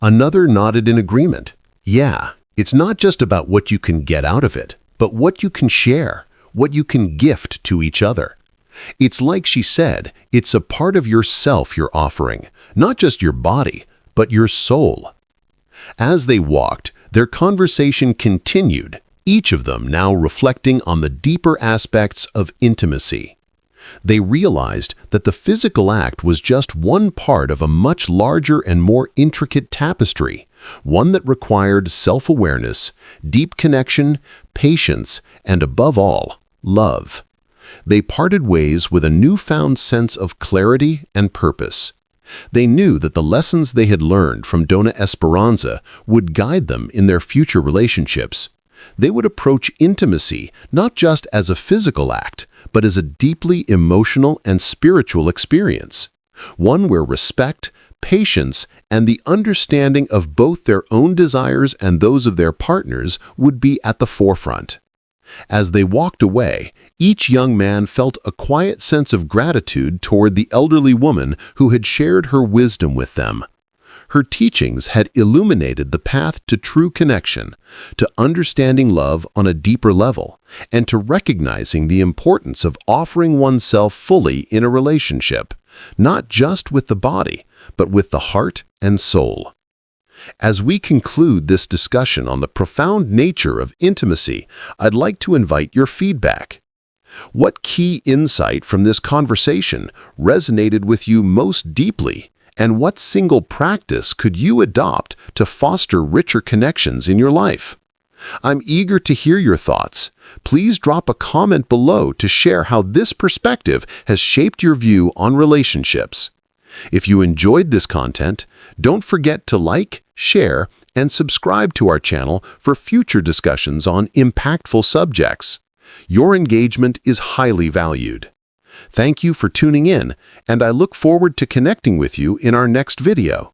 Another nodded in agreement. Yeah, it's not just about what you can get out of it, but what you can share, what you can gift to each other. It's like she said, it's a part of yourself you're offering, not just your body, but your soul. As they walked, their conversation continued, each of them now reflecting on the deeper aspects of intimacy. They realized that the physical act was just one part of a much larger and more intricate tapestry, one that required self-awareness, deep connection, patience, and above all, love. They parted ways with a newfound sense of clarity and purpose. They knew that the lessons they had learned from Dona Esperansa would guide them in their future relationships. They would approach intimacy not just as a physical act, but as a deeply emotional and spiritual experience, one where respect, patience, and the understanding of both their own desires and those of their partners would be at the forefront. As they walked away, each young man felt a quiet sense of gratitude toward the elderly woman who had shared her wisdom with them. Her teachings had illuminated the path to true connection, to understanding love on a deeper level, and to recognizing the importance of offering oneself fully in a relationship, not just with the body, but with the heart and soul. As we conclude this discussion on the profound nature of intimacy, I'd like to invite your feedback. What key insight from this conversation resonated with you most deeply? And what single practice could you adopt to foster richer connections in your life? I'm eager to hear your thoughts. Please drop a comment below to share how this perspective has shaped your view on relationships. If you enjoyed this content, don't forget to like, share, and subscribe to our channel for future discussions on impactful subjects. Your engagement is highly valued. Thank you for tuning in, and I look forward to connecting with you in our next video.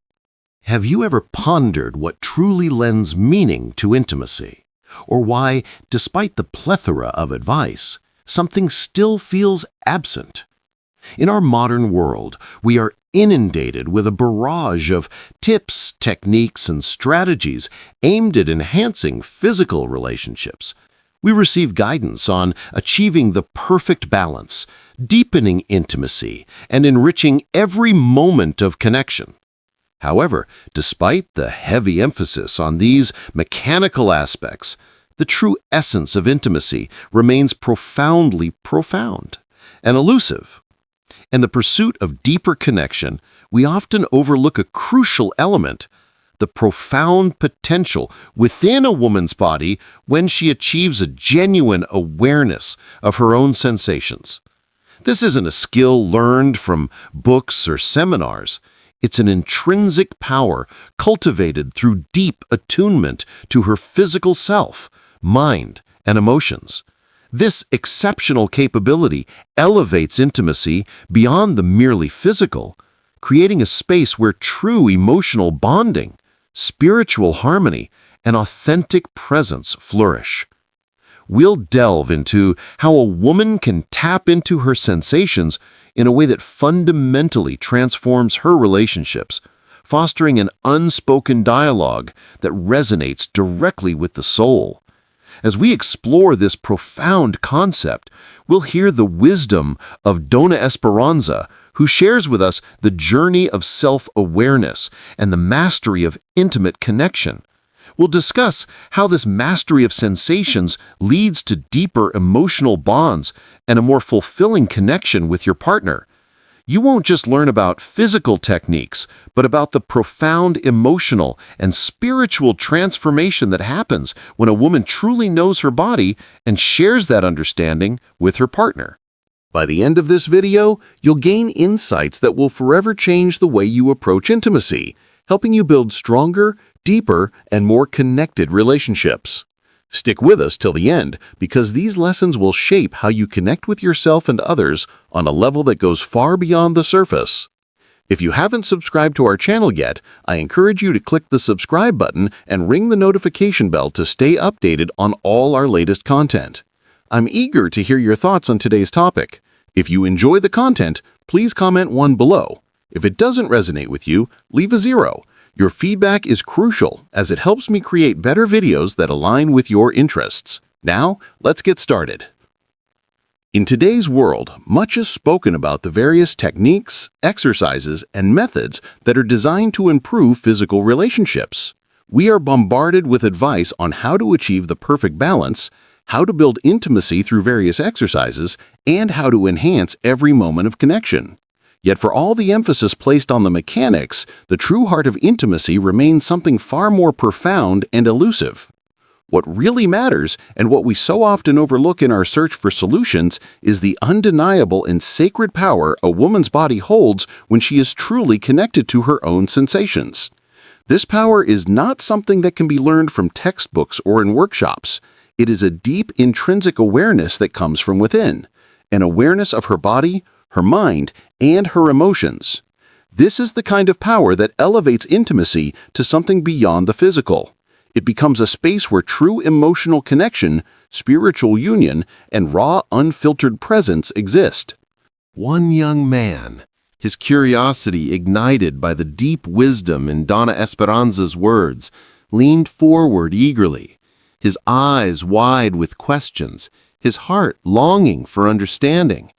Have you ever pondered what truly lends meaning to intimacy? Or why, despite the plethora of advice, something still feels absent? In our modern world, we are inundated with a barrage of tips, techniques, and strategies aimed at enhancing physical relationships. We receive guidance on achieving the perfect balance, deepening intimacy, and enriching every moment of connection. However, despite the heavy emphasis on these mechanical aspects, the true essence of intimacy remains profoundly profound and elusive. In the pursuit of deeper connection, we often overlook a crucial element: the profound potential within a woman's body when she achieves a genuine awareness of her own sensations. This isn't a skill learned from books or seminars. It's an intrinsic power cultivated through deep attunement to her physical self, mind, and emotions. This exceptional capability elevates intimacy beyond the merely physical, creating a space where true emotional bonding, spiritual harmony, and authentic presence flourish. We'll delve into how a woman can tap into her sensations in a way that fundamentally transforms her relationships, fostering an unspoken dialogue that resonates directly with the soul. As we explore this profound concept, we'll hear the wisdom of Dona Esperansa, who shares with us the journey of self-awareness and the mastery of intimate connection. We'll discuss how this mastery of sensations leads to deeper emotional bonds and a more fulfilling connection with your partner. You won't just learn about physical techniques, but about the profound emotional and spiritual transformation that happens when a woman truly knows her body and shares that understanding with her partner. By the end of this video, you'll gain insights that will forever change the way you approach intimacy, helping you build stronger, deeper, and more connected relationships. Stick with us till the end, because these lessons will shape how you connect with yourself and others on a level that goes far beyond the surface. If you haven't subscribed to our channel yet, I encourage you to click the subscribe button and ring the notification bell to stay updated on all our latest content. I'm eager to hear your thoughts on today's topic. If you enjoy the content, please comment 1 below. If it doesn't resonate with you, leave a 0. Your feedback is crucial as it helps me create better videos that align with your interests. Now, let's get started. In today's world, much is spoken about the various techniques, exercises, and methods that are designed to improve physical relationships. We are bombarded with advice on how to achieve the perfect balance, how to build intimacy through various exercises, and how to enhance every moment of connection. Yet for all the emphasis placed on the mechanics, the true heart of intimacy remains something far more profound and elusive. What really matters, and what we so often overlook in our search for solutions, is the undeniable and sacred power a woman's body holds when she is truly connected to her own sensations. This power is not something that can be learned from textbooks or in workshops. It is a deep intrinsic awareness that comes from within, an awareness of her body, her mind, and her emotions. This is the kind of power that elevates intimacy to something beyond the physical. It becomes a space where true emotional connection, spiritual union, and raw, unfiltered presence exist. One young man, his curiosity ignited by the deep wisdom in Dona Esperanza's words, leaned forward eagerly, his eyes wide with questions, his heart longing for understanding.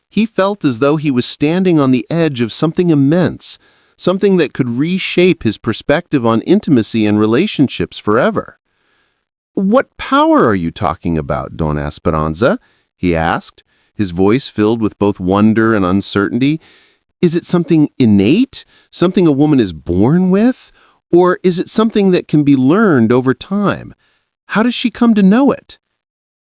He felt as though he was standing on the edge of something immense, something that could reshape his perspective on intimacy and relationships forever. "What power are you talking about, Dona Esperanza?" he asked, his voice filled with both wonder and uncertainty. "Is it something innate, something a woman is born with, or is it something that can be learned over time? How does she come to know it?"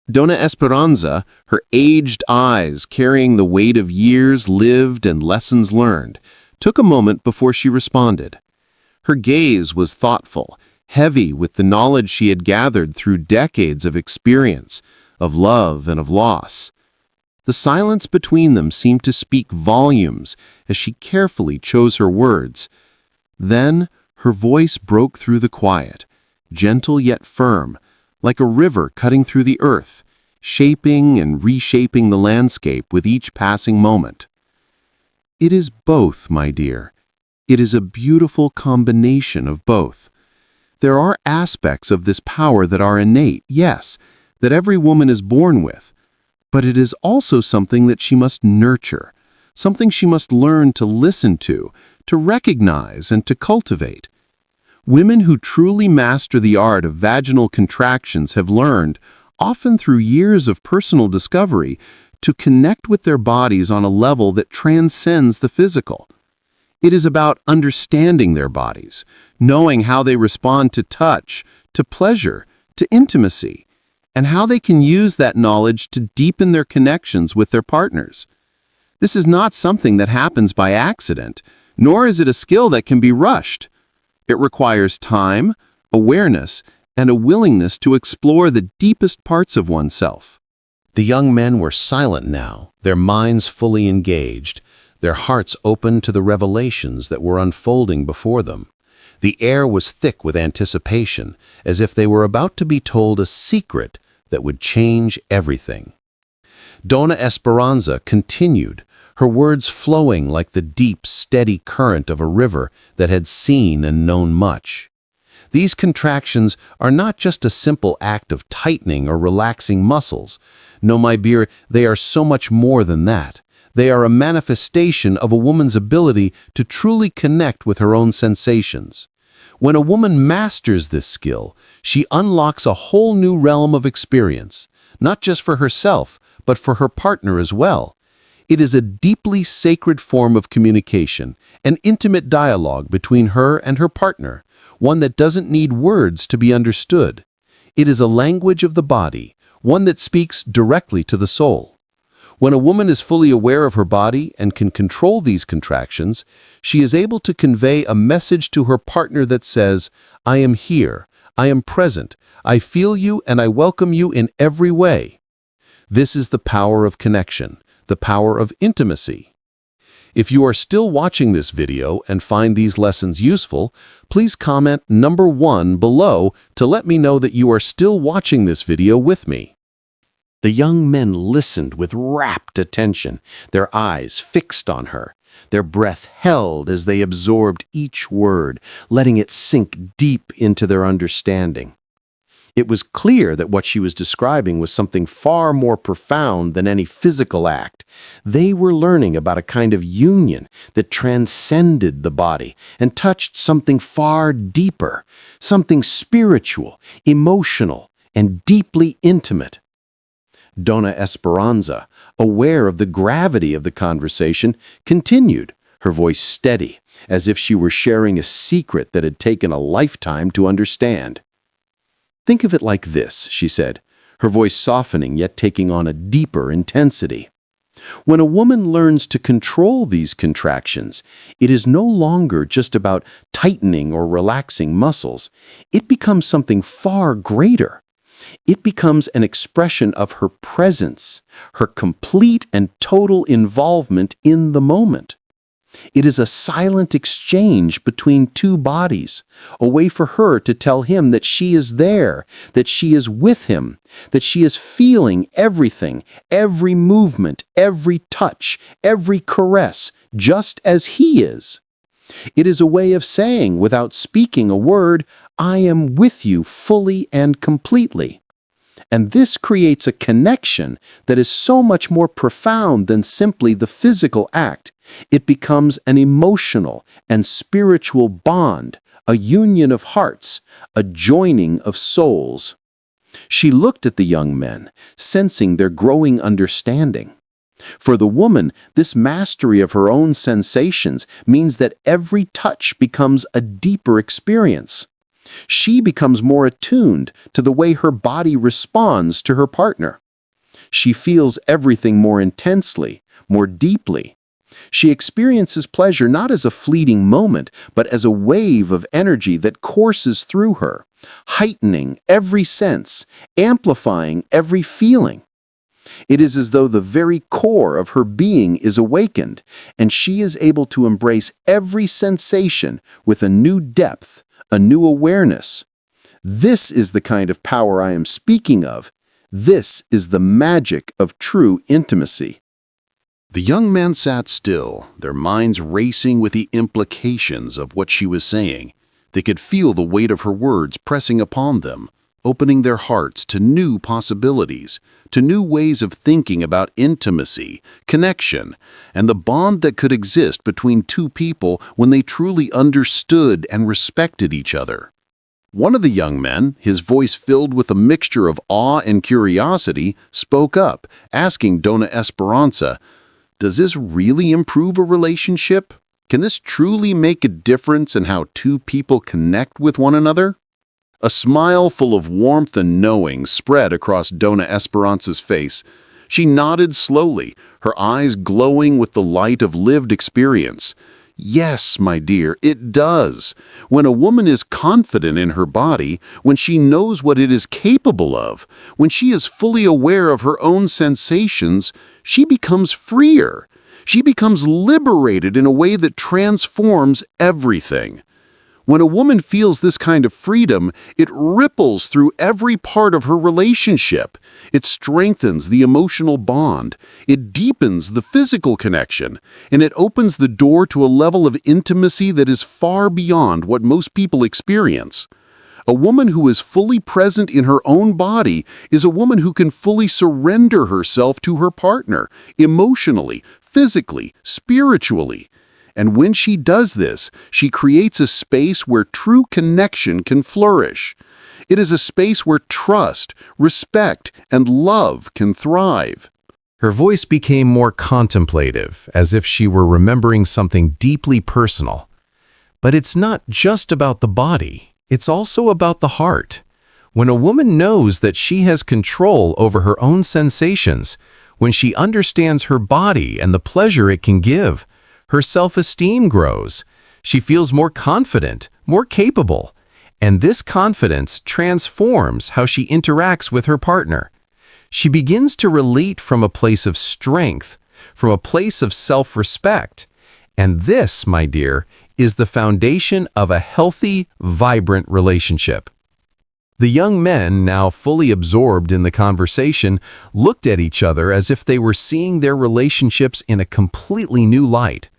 Dona Esperanza, her aged eyes carrying the weight of years lived and lessons learned, took a moment before she responded. Her gaze was thoughtful, heavy with the knowledge she had gathered through decades of experience, of love and of loss. The silence between them seemed to speak volumes as she carefully chose her words. Then her voice broke through the quiet, gentle yet firm, like a river cutting through the earth, shaping and reshaping the landscape with each passing moment. "It is both, my dear. It is a beautiful combination of both. There are aspects of this power that are innate, yes, that every woman is born with, but it is also something that she must nurture, something she must learn to listen to recognize, and to cultivate. Women who truly master the art of vaginal contractions have learned, often through years of personal discovery, to connect with their bodies on a level that transcends the physical. It is about understanding their bodies, knowing how they respond to touch, to pleasure, to intimacy, and how they can use that knowledge to deepen their connections with their partners. This is not something that happens by accident, nor is it a skill that can be rushed. It requires time, awareness, and a willingness to explore the deepest parts of oneself. The young men were silent now, their minds fully engaged, their hearts open to the revelations that were unfolding before them. The air was thick with anticipation, as if they were about to be told a secret that would change everything. Dona Esperanza continued, her words flowing like the deep, steady current of a river that had seen and known much. These contractions are not just a simple act of tightening or relaxing muscles. No, my dear, they are so much more than that. They are a manifestation of a woman's ability to truly connect with her own sensations. When a woman masters this skill, she unlocks a whole new realm of experience, not just for herself, but for her partner as well. It is a deeply sacred form of communication, an intimate dialogue between her and her partner, one that doesn't need words to be understood. It is a language of the body, one that speaks directly to the soul. When a woman is fully aware of her body and can control these contractions, she is able to convey a message to her partner that says, "I am here, I am present, I feel you, and I welcome you in every way." This is the power of connection, the power of intimacy. If you are still watching this video and find these lessons useful, please comment number 1 below to let me know that you are still watching this video with me. The young men listened with rapt attention, their eyes fixed on her, their breath held as they absorbed each word, letting it sink deep into their understanding. It was clear that what she was describing was something far more profound than any physical act. They were learning about a kind of union that transcended the body and touched something far deeper, something spiritual, emotional, and deeply intimate. Dona Esperansa, aware of the gravity of the conversation, continued, her voice steady, as if she were sharing a secret that had taken a lifetime to understand. "Think of it like this," she said, her voice softening yet taking on a deeper intensity. "When a woman learns to control these contractions, it is no longer just about tightening or relaxing muscles. It becomes something far greater. It becomes an expression of her presence, her complete and total involvement in the moment. It is a silent exchange between two bodies, a way for her to tell him that she is there, that she is with him, that she is feeling everything, every movement, every touch, every caress, just as he is. It is a way of saying, without speaking a word, 'I am with you fully and completely.' And this creates a connection that is so much more profound than simply the physical act. It becomes an emotional and spiritual bond, a union of hearts, a joining of souls." She looked at the young men, sensing their growing understanding. For the woman, this mastery of her own sensations means that every touch becomes a deeper experience. She becomes more attuned to the way her body responds to her partner. She feels everything more intensely, more deeply. She experiences pleasure not as a fleeting moment, but as a wave of energy that courses through her, heightening every sense, amplifying every feeling. It is as though the very core of her being is awakened, and she is able to embrace every sensation with a new depth, a new awareness. This is the kind of power I am speaking of. This is the magic of true intimacy. The young men sat still, their minds racing with the implications of what she was saying. They could feel the weight of her words pressing upon them, opening their hearts to new possibilities, to new ways of thinking about intimacy, connection, and the bond that could exist between two people when they truly understood and respected each other. One of the young men, his voice filled with a mixture of awe and curiosity, spoke up, asking Dona Esperansa, "Does this really improve a relationship? Can this truly make a difference in how two people connect with one another?" A smile full of warmth and knowing spread across Dona Esperanza's face. She nodded slowly, her eyes glowing with the light of lived experience. "Yes, my dear, it does. When a woman is confident in her body, when she knows what it is capable of, when she is fully aware of her own sensations, she becomes freer. She becomes liberated in a way that transforms everything. When a woman feels this kind of freedom, it ripples through every part of her relationship. It strengthens the emotional bond, it deepens the physical connection, and it opens the door to a level of intimacy that is far beyond what most people experience. A woman who is fully present in her own body is a woman who can fully surrender herself to her partner, emotionally, physically, spiritually. And when she does this, she creates a space where true connection can flourish. It is a space where trust, respect, and love can thrive. Her voice became more contemplative, as if she were remembering something deeply personal. But it's not just about the body, it's also about the heart. When a woman knows that she has control over her own sensations, when she understands her body and the pleasure it can give, her self-esteem grows. She feels more confident, more capable, and this confidence transforms how she interacts with her partner. She begins to relate from a place of strength, from a place of self-respect. And this, my dear, is the foundation of a healthy, vibrant relationship. The young men, now fully absorbed in the conversation, looked at each other as if they were seeing their relationships in a completely new light.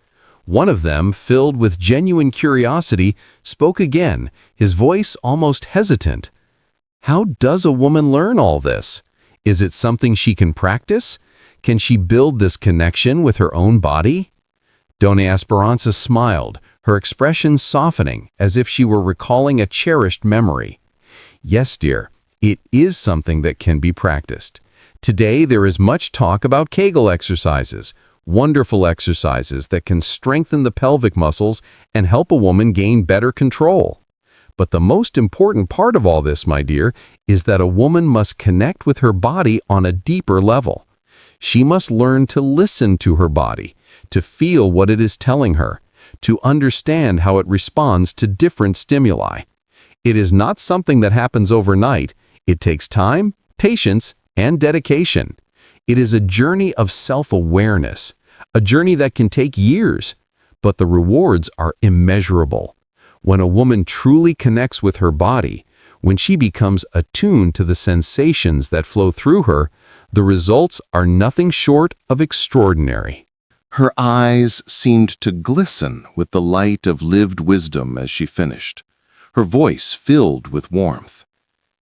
One of them, filled with genuine curiosity, spoke again, his voice almost hesitant. How does a woman learn all this? Is it something she can practice? Can she build this connection with her own body? Dona Esperansa smiled, her expression softening as if she were recalling a cherished memory. Yes, dear, it is something that can be practiced. Today there is much talk about Kegel exercises, wonderful exercises that can strengthen the pelvic muscles and help a woman gain better control. But the most important part of all this, my dear, is that a woman must connect with her body on a deeper level. She must learn to listen to her body, to feel what it is telling her, to understand how it responds to different stimuli. It is not something that happens overnight. It takes time, patience, and dedication. It is a journey of self-awareness, a journey that can take years, but the rewards are immeasurable. When a woman truly connects with her body, when she becomes attuned to the sensations that flow through her, the results are nothing short of extraordinary. Her eyes seemed to glisten with the light of lived wisdom as she finished, her voice filled with warmth.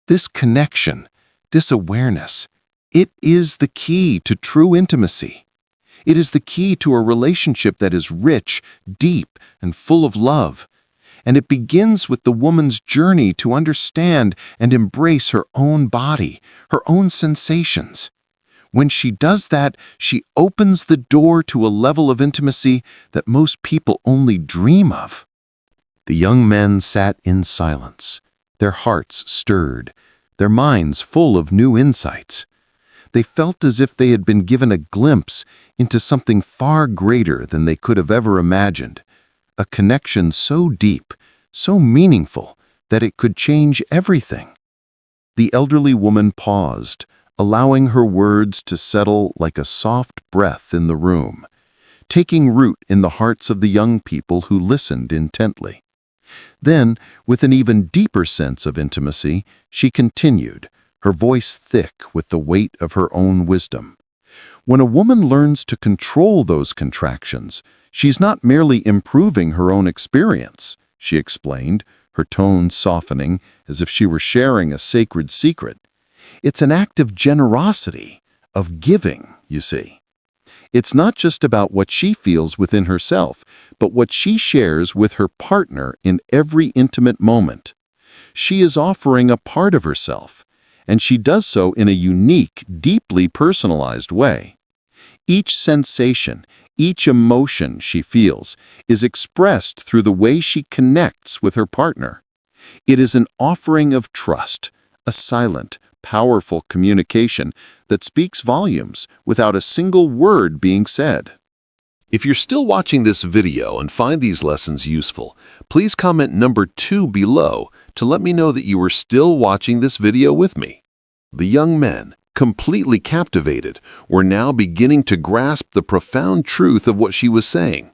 This connection, this awareness, it is the key to true intimacy. It is the key to a relationship that is rich, deep, and full of love. And it begins with the woman's journey to understand and embrace her own body, her own sensations. When she does that, she opens the door to a level of intimacy that most people only dream of. The young men sat in silence, their hearts stirred, their minds full of new insights. They felt as if they had been given a glimpse into something far greater than they could have ever imagined, a connection so deep, so meaningful, that it could change everything. The elderly woman paused, allowing her words to settle like a soft breath in the room, taking root in the hearts of the young people who listened intently. Then, with an even deeper sense of intimacy, she continued, her voice thick with the weight of her own wisdom. When a woman learns to control those contractions, she's not merely improving her own experience, she explained, her tone softening as if she were sharing a sacred secret. It's an act of generosity, of giving, you see. It's not just about what she feels within herself, but what she shares with her partner in every intimate moment. She is offering a part of herself, and she does so in a unique, deeply personalized way. Each sensation, each emotion she feels is expressed through the way she connects with her partner. It is an offering of trust, a silent, powerful communication that speaks volumes without a single word being said. If you're still watching this video and find these lessons useful, please comment number 2 below to let me know that you are still watching this video with me. The young men, completely captivated, were now beginning to grasp the profound truth of what she was saying.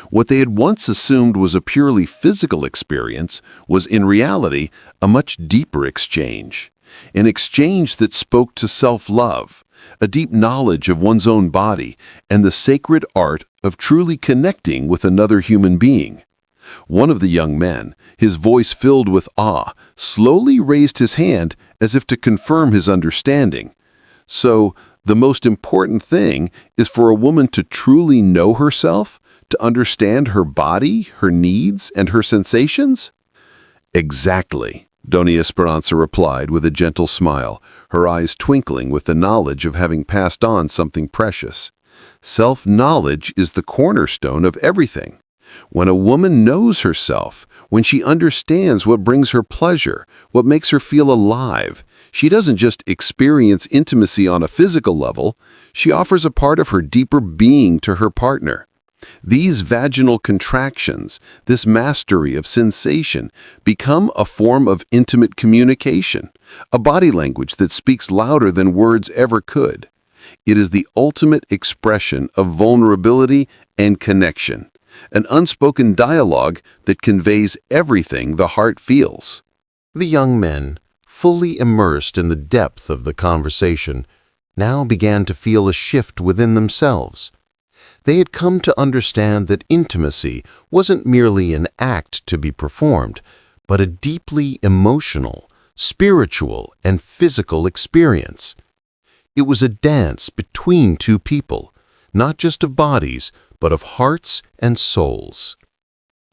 What they had once assumed was a purely physical experience was in reality a much deeper exchange. An exchange that spoke to self-love, a deep knowledge of one's own body, and the sacred art of truly connecting with another human being. One of the young men, his voice filled with awe, slowly raised his hand as if to confirm his understanding. So, the most important thing is for a woman to truly know herself, to understand her body, her needs, and her sensations? Exactly, Dona Esperansa replied with a gentle smile, her eyes twinkling with the knowledge of having passed on something precious. Self-knowledge is the cornerstone of everything. When a woman knows herself, when she understands what brings her pleasure, what makes her feel alive, she doesn't just experience intimacy on a physical level, she offers a part of her deeper being to her partner. These vaginal contractions, this mastery of sensation, become a form of intimate communication, a body language that speaks louder than words ever could. It is the ultimate expression of vulnerability and connection, an unspoken dialogue that conveys everything the heart feels. The young men, fully immersed in the depth of the conversation, now began to feel a shift within themselves. They had come to understand that intimacy wasn't merely an act to be performed, but a deeply emotional, spiritual, and physical experience. It was a dance between two people, not just of bodies, but of hearts and souls.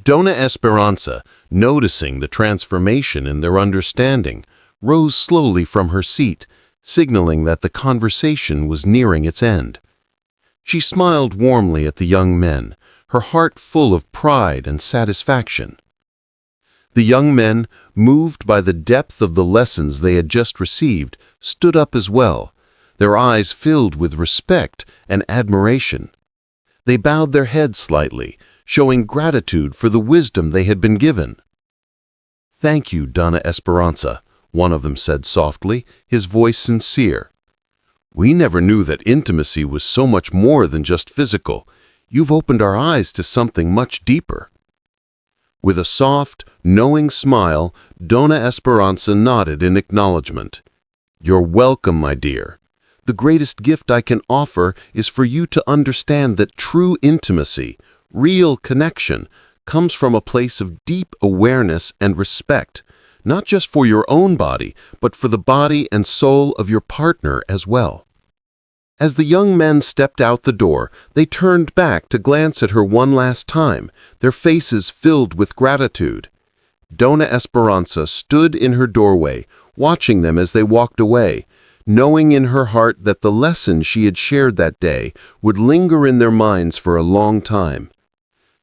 Dona Esperansa, noticing the transformation in their understanding, rose slowly from her seat, signaling that the conversation was nearing its end. She smiled warmly at the young men, her heart full of pride and satisfaction. The young men, moved by the depth of the lessons they had just received, stood up as well, their eyes filled with respect and admiration. They bowed their heads slightly, showing gratitude for the wisdom they had been given. "Thank you, Dona Esperansa," one of them said softly, his voice sincere. "We never knew that intimacy was so much more than just physical. You've opened our eyes to something much deeper." With a soft, knowing smile, Dona Esperansa nodded in acknowledgement. "You're welcome, my dear. The greatest gift I can offer is for you to understand that true intimacy, real connection, comes from a place of deep awareness and respect, not just for your own body, but for the body and soul of your partner as well." As the young men stepped out the door, they turned back to glance at her one last time, their faces filled with gratitude. Dona Esperansa stood in her doorway, watching them as they walked away, knowing in her heart that the lesson she had shared that day would linger in their minds for a long time.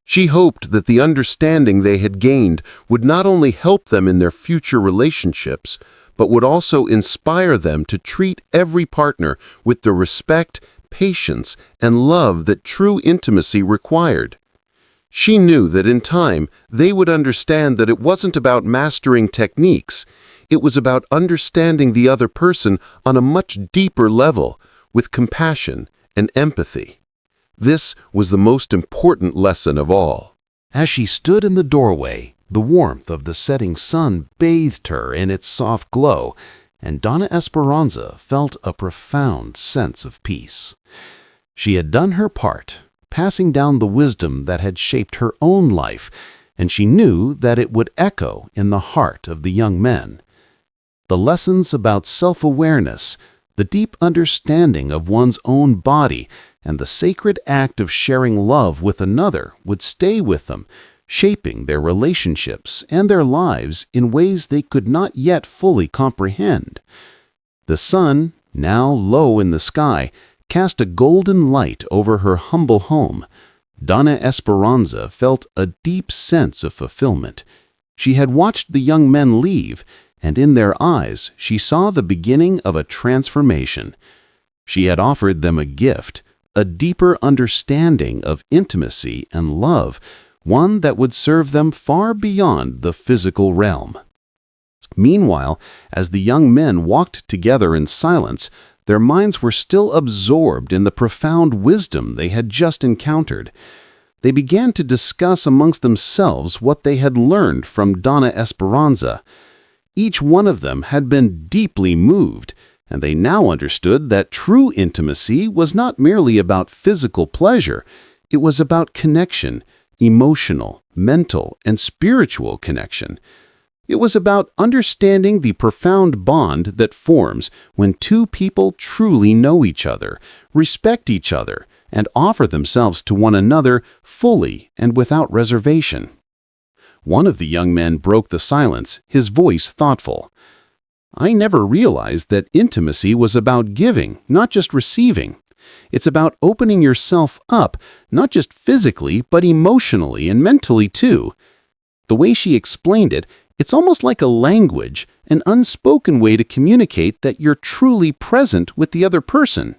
She hoped that the understanding they had gained would not only help them in their future relationships, but would also inspire them to treat every partner with the respect, patience, and love that true intimacy required. She knew that in time they would understand that it wasn't about mastering techniques, it was about understanding the other person on a much deeper level, with compassion and empathy. This was the most important lesson of all. As she stood in the doorway, the warmth of the setting sun bathed her in its soft glow, and Dona Esperanza felt a profound sense of peace. She had done her part, passing down the wisdom that had shaped her own life, and she knew that it would echo in the heart of the young men. The lessons about self-awareness, the deep understanding of one's own body, and the sacred act of sharing love with another would stay with them, shaping their relationships and their lives in ways they could not yet fully comprehend. The sun, now low in the sky, cast a golden light over her humble home. Dona Esperanza felt a deep sense of fulfillment. She had watched the young men leave, and in their eyes she saw the beginning of a transformation. She had offered them a gift, a deeper understanding of intimacy and love, one that would serve them far beyond the physical realm. Meanwhile, as the young men walked together in silence, their minds were still absorbed in the profound wisdom they had just encountered. They began to discuss amongst themselves what they had learned from Dona Esperanza. Each one of them had been deeply moved, and they now understood that true intimacy was not merely about physical pleasure, it was about connection, emotional, mental, and spiritual connection. It was about understanding the profound bond that forms when two people truly know each other, respect each other, and offer themselves to one another fully and without reservation. One of the young men broke the silence, his voice thoughtful. "I never realized that intimacy was about giving, not just receiving. It's about opening yourself up, not just physically, but emotionally and mentally too." The way she explained it, it's almost like a language, an unspoken way to communicate that you're truly present with the other person.